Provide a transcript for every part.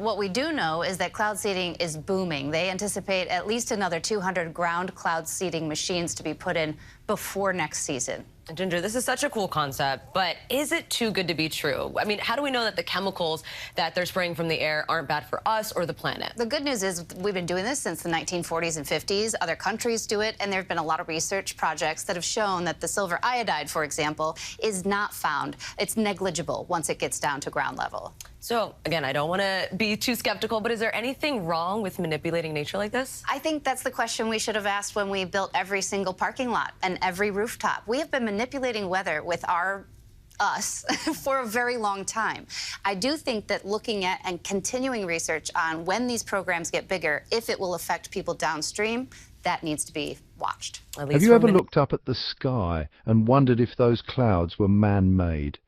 What we do know is that cloud seeding is booming. They anticipate at least another 200 ground cloud seeding machines to be put in before next season. Ginger, this is such a cool concept, but is it too good to be true? I mean, how do we know that the chemicals that they're spraying from the air aren't bad for us or the planet? The good news is we've been doing this since the 1940s and 50s. Other countries do it, and there have been a lot of research projects that have shown that the silver iodide, for example, is not found. It's negligible once it gets down to ground level. So, again, I don't want to be too skeptical, but is there anything wrong with manipulating nature like this? I think that's the question we should have asked when we built every single parking lot and every rooftop. We have been manipulating weather with us for a very long time. I do think that looking at and continuing research on when these programs get bigger, if it will affect people downstream, that needs to be watched. Have you ever looked up at the sky and wondered if those clouds were man-made?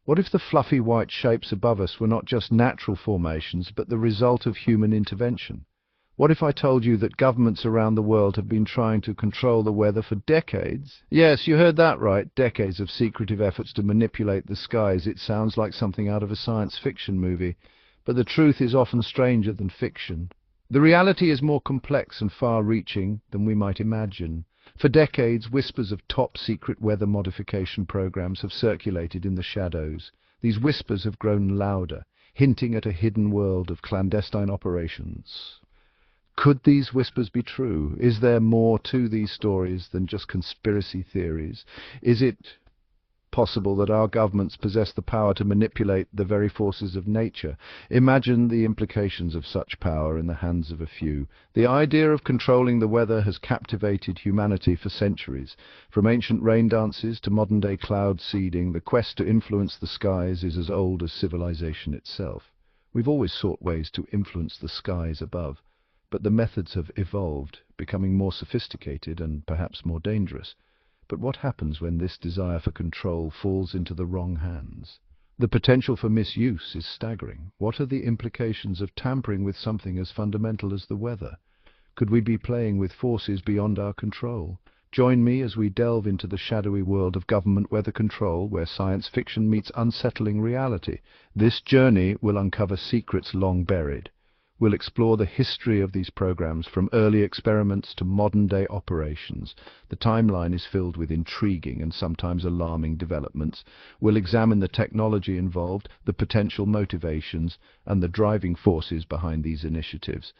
What if the fluffy white shapes above us were not just natural formations, but the result of human intervention? What if I told you that governments around the world have been trying to control the weather for decades? Yes, you heard that right. Decades of secretive efforts to manipulate the skies. It sounds like something out of a science fiction movie. But the truth is often stranger than fiction. The reality is more complex and far-reaching than we might imagine. For decades, whispers of top-secret weather modification programs have circulated in the shadows. These whispers have grown louder, hinting at a hidden world of clandestine operations. Could these whispers be true? Is there more to these stories than just conspiracy theories? Is it possible that our governments possess the power to manipulate the very forces of nature? Imagine the implications of such power in the hands of a few. The idea of controlling the weather has captivated humanity for centuries. From ancient rain dances to modern-day cloud seeding, the quest to influence the skies is as old as civilization itself. We've always sought ways to influence the skies above, but the methods have evolved, becoming more sophisticated and perhaps more dangerous. But what happens when this desire for control falls into the wrong hands? The potential for misuse is staggering. What are the implications of tampering with something as fundamental as the weather? Could we be playing with forces beyond our control? Join me as we delve into the shadowy world of government weather control, where science fiction meets unsettling reality. This journey will uncover secrets long buried. We'll explore the history of these programs, from early experiments to modern-day operations. The timeline is filled with intriguing and sometimes alarming developments. We'll examine the technology involved, the potential motivations, and the driving forces behind these initiatives.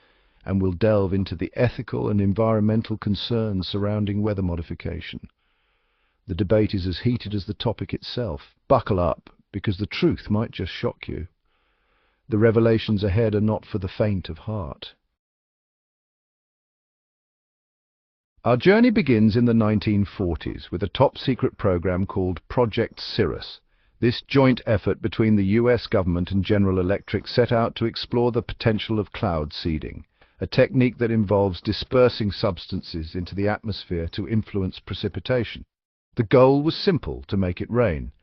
And we'll delve into the ethical and environmental concerns surrounding weather modification. The debate is as heated as the topic itself. Buckle up, because the truth might just shock you. The revelations ahead are not for the faint of heart. Our journey begins in the 1940s with a top-secret program called Project Cirrus. This joint effort between the US government and General Electric set out to explore the potential of cloud seeding, a technique that involves dispersing substances into the atmosphere to influence precipitation. The goal was simple: to make it rain.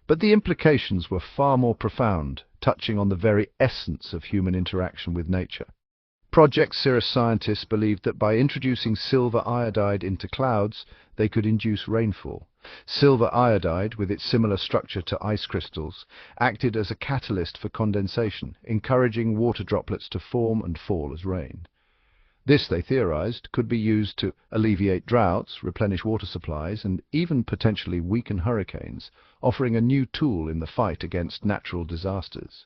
But the implications were far more profound, touching on the very essence of human interaction with nature. Project Cirrus scientists believed that by introducing silver iodide into clouds, they could induce rainfall. Silver iodide, with its similar structure to ice crystals, acted as a catalyst for condensation, encouraging water droplets to form and fall as rain. This, they theorized, could be used to alleviate droughts, replenish water supplies, and even potentially weaken hurricanes, offering a new tool in the fight against natural disasters.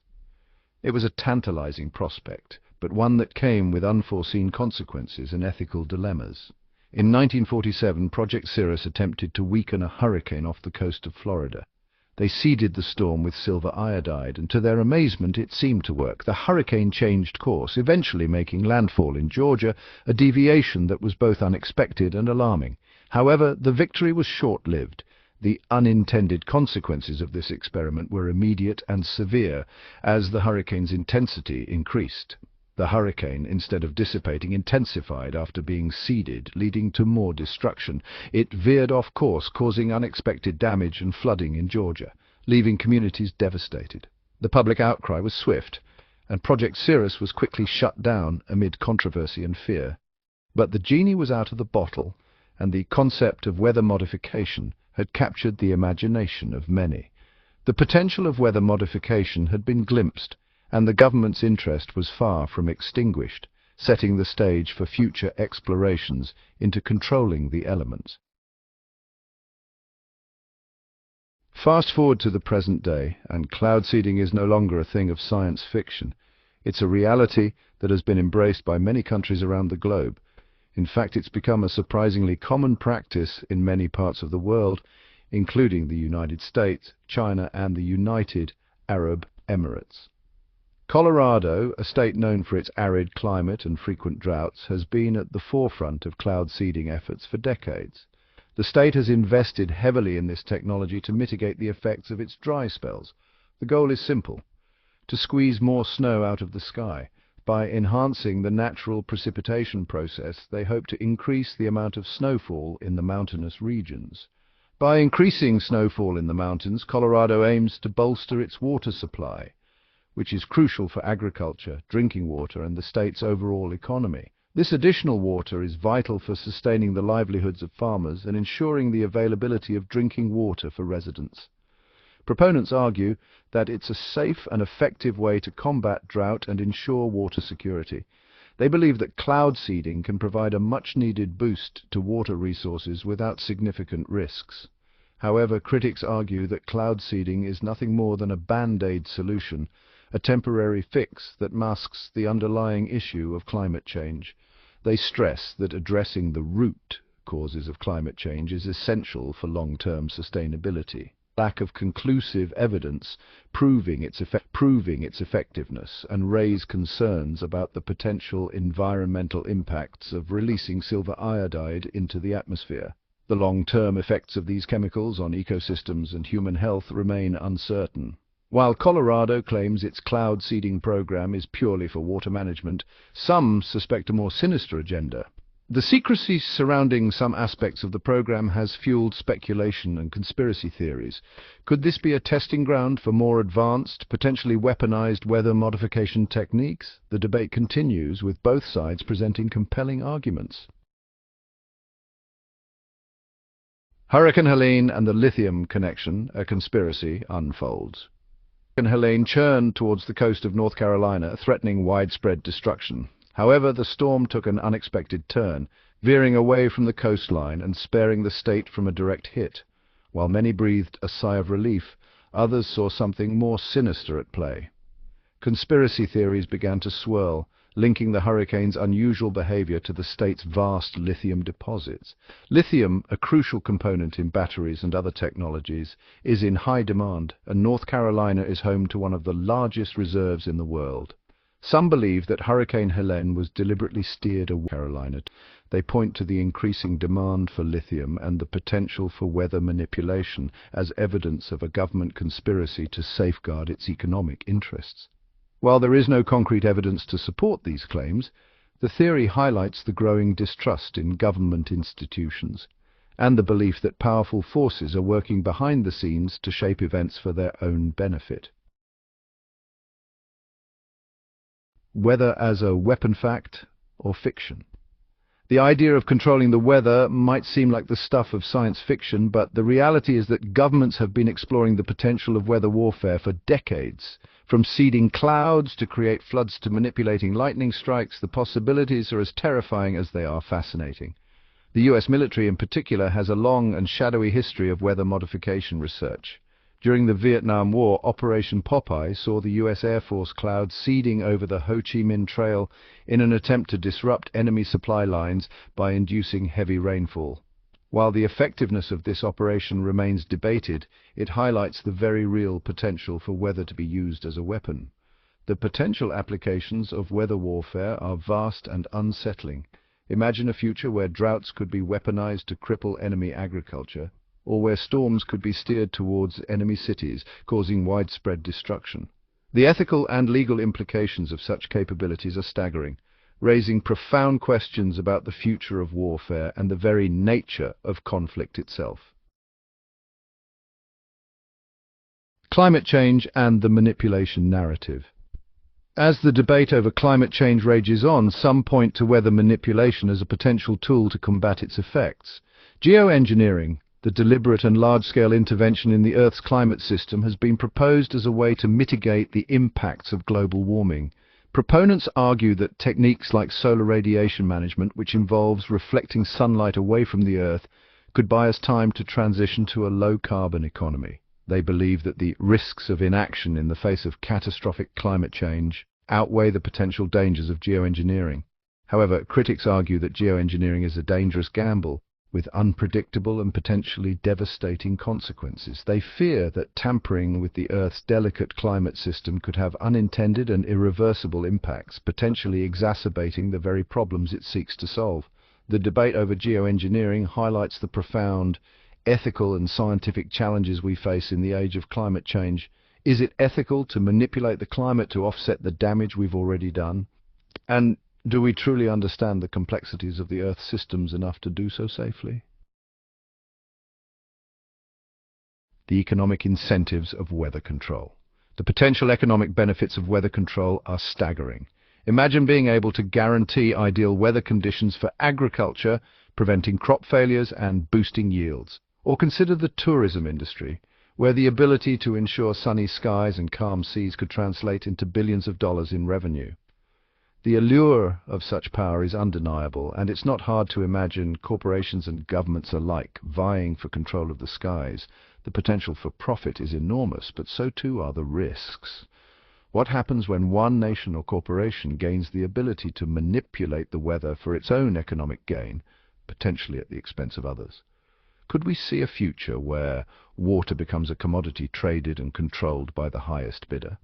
It was a tantalizing prospect, but one that came with unforeseen consequences and ethical dilemmas. In 1947, Project Cirrus attempted to weaken a hurricane off the coast of Florida. They seeded the storm with silver iodide, and to their amazement it seemed to work. The hurricane changed course, eventually making landfall in Georgia, a deviation that was both unexpected and alarming. However, the victory was short-lived. The unintended consequences of this experiment were immediate and severe as the hurricane's intensity increased. The hurricane, instead of dissipating, intensified after being seeded, leading to more destruction. It veered off course, causing unexpected damage and flooding in Georgia, leaving communities devastated. The public outcry was swift, and Project Cirrus was quickly shut down amid controversy and fear. But the genie was out of the bottle, and the concept of weather modification had captured the imagination of many. The potential of weather modification had been glimpsed, and the government's interest was far from extinguished, setting the stage for future explorations into controlling the elements. Fast forward to the present day, and cloud seeding is no longer a thing of science fiction. It's a reality that has been embraced by many countries around the globe. In fact, it's become a surprisingly common practice in many parts of the world, including the United States, China, and the United Arab Emirates. Colorado, a state known for its arid climate and frequent droughts, has been at the forefront of cloud seeding efforts for decades. The state has invested heavily in this technology to mitigate the effects of its dry spells. The goal is simple: to squeeze more snow out of the sky. By enhancing the natural precipitation process, they hope to increase the amount of snowfall in the mountainous regions. By increasing snowfall in the mountains, Colorado aims to bolster its water supply, which is crucial for agriculture, drinking water, and the state's overall economy. This additional water is vital for sustaining the livelihoods of farmers and ensuring the availability of drinking water for residents. Proponents argue that it's a safe and effective way to combat drought and ensure water security. They believe that cloud seeding can provide a much-needed boost to water resources without significant risks. However, critics argue that cloud seeding is nothing more than a band-aid solution, a temporary fix that masks the underlying issue of climate change. They stress that addressing the root causes of climate change is essential for long-term sustainability. Lack of conclusive evidence proving its effectiveness, and raise concerns about the potential environmental impacts of releasing silver iodide into the atmosphere. The long-term effects of these chemicals on ecosystems and human health remain uncertain. While Colorado claims its cloud seeding program is purely for water management, some suspect a more sinister agenda. The secrecy surrounding some aspects of the program has fueled speculation and conspiracy theories. Could this be a testing ground for more advanced, potentially weaponized weather modification techniques? The debate continues, with both sides presenting compelling arguments. Hurricane Helene and the lithium connection, a conspiracy, unfolds. Hurricane Helene churned towards the coast of North Carolina, threatening widespread destruction. However, the storm took an unexpected turn, veering away from the coastline and sparing the state from a direct hit. While many breathed a sigh of relief, others saw something more sinister at play. Conspiracy theories began to swirl, linking the hurricane's unusual behavior to the state's vast lithium deposits. Lithium, a crucial component in batteries and other technologies, is in high demand, and North Carolina is home to one of the largest reserves in the world. Some believe that Hurricane Helene was deliberately steered away from Carolina. They point to the increasing demand for lithium and the potential for weather manipulation as evidence of a government conspiracy to safeguard its economic interests. While there is no concrete evidence to support these claims, the theory highlights the growing distrust in government institutions and the belief that powerful forces are working behind the scenes to shape events for their own benefit. Whether as a weapon, fact, or fiction. The idea of controlling the weather might seem like the stuff of science fiction, but the reality is that governments have been exploring the potential of weather warfare for decades. From seeding clouds to create floods to manipulating lightning strikes, the possibilities are as terrifying as they are fascinating. The US military in particular has a long and shadowy history of weather modification research. During the Vietnam War, Operation Popeye saw the US Air Force clouds seeding over the Ho Chi Minh Trail in an attempt to disrupt enemy supply lines by inducing heavy rainfall. While the effectiveness of this operation remains debated, it highlights the very real potential for weather to be used as a weapon. The potential applications of weather warfare are vast and unsettling. Imagine a future where droughts could be weaponized to cripple enemy agriculture, or where storms could be steered towards enemy cities, causing widespread destruction. The ethical and legal implications of such capabilities are staggering, raising profound questions about the future of warfare and the very nature of conflict itself. Climate change and the manipulation narrative. As the debate over climate change rages on, some point to weather manipulation as a potential tool to combat its effects. Geoengineering, The deliberate and large-scale intervention in the Earth's climate system has been proposed as a way to mitigate the impacts of global warming. Proponents argue that techniques like solar radiation management, which involves reflecting sunlight away from the Earth, could buy us time to transition to a low-carbon economy. They believe that the risks of inaction in the face of catastrophic climate change outweigh the potential dangers of geoengineering. However, critics argue that geoengineering is a dangerous gamble, with unpredictable and potentially devastating consequences. They fear that tampering with the Earth's delicate climate system could have unintended and irreversible impacts, potentially exacerbating the very problems it seeks to solve. The debate over geoengineering highlights the profound ethical and scientific challenges we face in the age of climate change. Is it ethical to manipulate the climate to offset the damage we've already done? And do we truly understand the complexities of the Earth's systems enough to do so safely? The economic incentives of weather control. The potential economic benefits of weather control are staggering. Imagine being able to guarantee ideal weather conditions for agriculture, preventing crop failures and boosting yields. Or consider the tourism industry, where the ability to ensure sunny skies and calm seas could translate into billions of dollars in revenue. The allure of such power is undeniable, and it's not hard to imagine corporations and governments alike vying for control of the skies. The potential for profit is enormous, but so too are the risks. What happens when one nation or corporation gains the ability to manipulate the weather for its own economic gain, potentially at the expense of others? Could we see a future where water becomes a commodity traded and controlled by the highest bidder?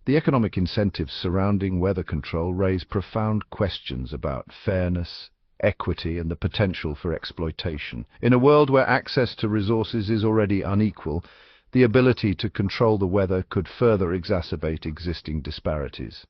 The economic incentives surrounding weather control raise profound questions about fairness, equity, and the potential for exploitation. In a world where access to resources is already unequal, the ability to control the weather could further exacerbate existing disparities.